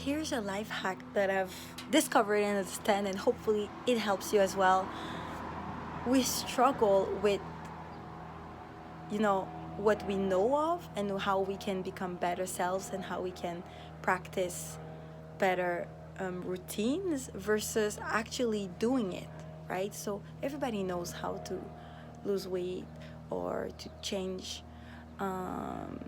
Here's a life hack that I've discovered and understand, and hopefully it helps you as well. We struggle with, you know, what we know of and how we can become better selves and how we can practice better routines versus actually doing it, right? So everybody knows how to lose weight or to change um,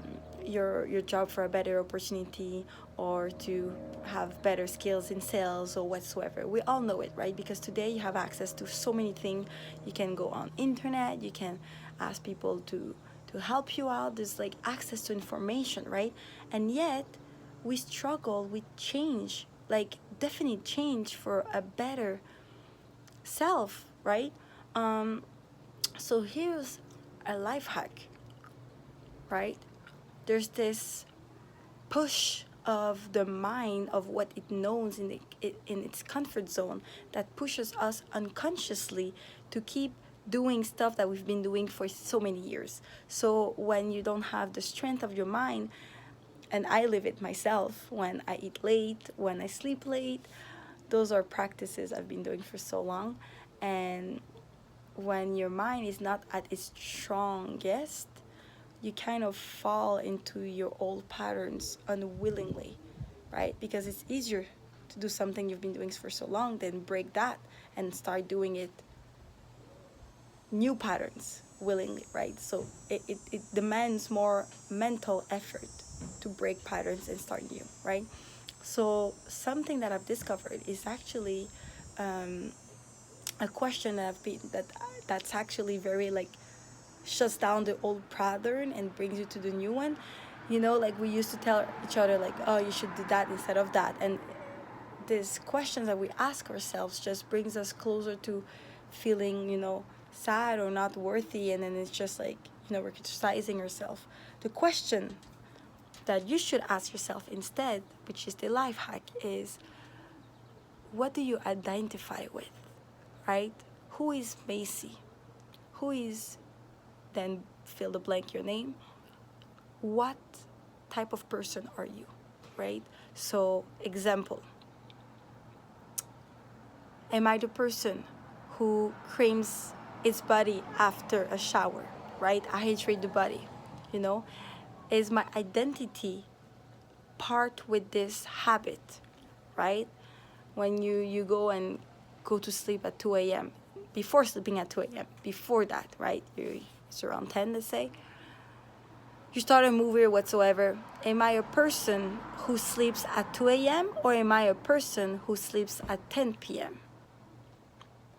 your job for a better opportunity or to have better skills in sales or whatsoever. We all know it, right? Because today you have access to so many things. You can go on internet, you can ask people to help you out. There's like access to information, right? And yet we struggle with change, like definite change for a better self, right? Um, so here's a life hack, right? There's this push of the mind of what it knows in its comfort zone that pushes us unconsciously to keep doing stuff that we've been doing for so many years. So when you don't have the strength of your mind, and I live it myself, when I eat late, when I sleep late, those are practices I've been doing for so long. And when your mind is not at its strongest, you kind of fall into your old patterns unwillingly, right? Because it's easier to do something you've been doing for so long than break that and start doing it new patterns willingly, right? So it demands more mental effort to break patterns and start new, right? So something that I've discovered is actually um, a question that's actually very like shuts down the old pattern and brings you to the new one. You know, like we used to tell each other like, oh, you should do that instead of that. And these questions that we ask ourselves just brings us closer to feeling, sad or not worthy. And then it's just like, we're criticizing ourselves. The question that you should ask yourself instead, which is the life hack, is what do you identify with, right? Who is Macy? Who is, then fill the blank your name. What type of person are you, right? So, example, am I the person who creams its body after a shower, right? I hydrate the body, you know? Is my identity part with this habit, right? When you go to sleep at 2 a.m., before sleeping at 2 a.m., before that, right? It's around 10, let's say. You start a movie or whatsoever. Am I a person who sleeps at 2 a.m. or am I a person who sleeps at 10 p.m.?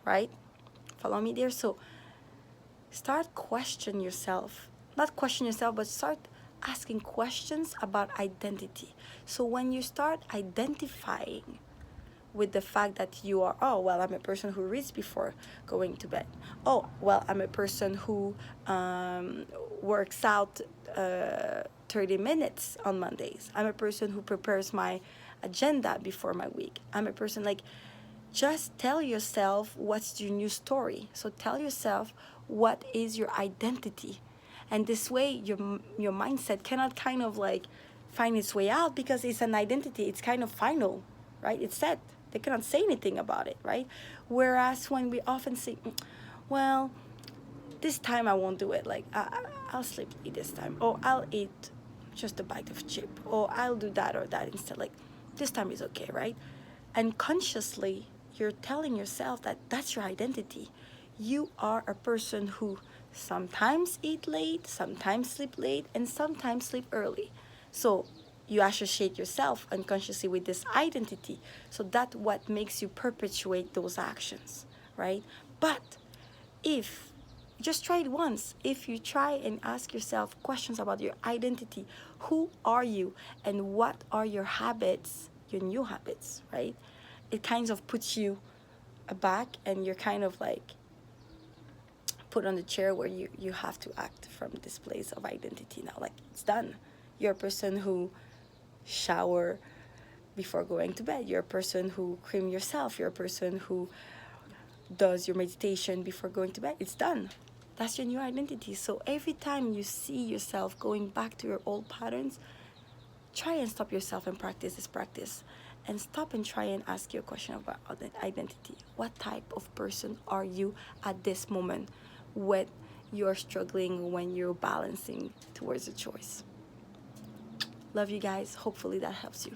Right? Follow me there? So start question yourself. Not question yourself, but start asking questions about identity. So when you start identifying with the fact that you are, oh, well, I'm a person who reads before going to bed. Oh, well, I'm a person who works out 30 minutes on Mondays. I'm a person who prepares my agenda before my week. I'm a person like, just tell yourself what's your new story. So tell yourself what is your identity. And this way, your mindset cannot kind of like find its way out because it's an identity. It's kind of final, right? It's set. They cannot say anything about it, right? Whereas when we often say, well, this time I won't do it. Like, I'll sleep late this time. Or I'll eat just a bite of chip. Or I'll do that or that instead. Like, this time is okay, right? And consciously, you're telling yourself that that's your identity. You are a person who sometimes eat late, sometimes sleep late, and sometimes sleep early. So you associate yourself unconsciously with this identity. So that's what makes you perpetuate those actions, right? But if just try it once. If you try and ask yourself questions about your identity, who are you and what are your habits, your new habits, right? It kind of puts you aback and you're kind of like put on the chair where you have to act from this place of identity now. Like it's done. You're a person who shower before going to bed. You're a person who cream yourself. You're a person who does your meditation before going to bed. It's done. That's your new identity. So every time you see yourself going back to your old patterns, try and stop yourself and practice this practice, and stop and try and ask you a question about identity. What type of person are you at this moment when you're struggling, when you're balancing towards a choice? Love you guys. Hopefully that helps you.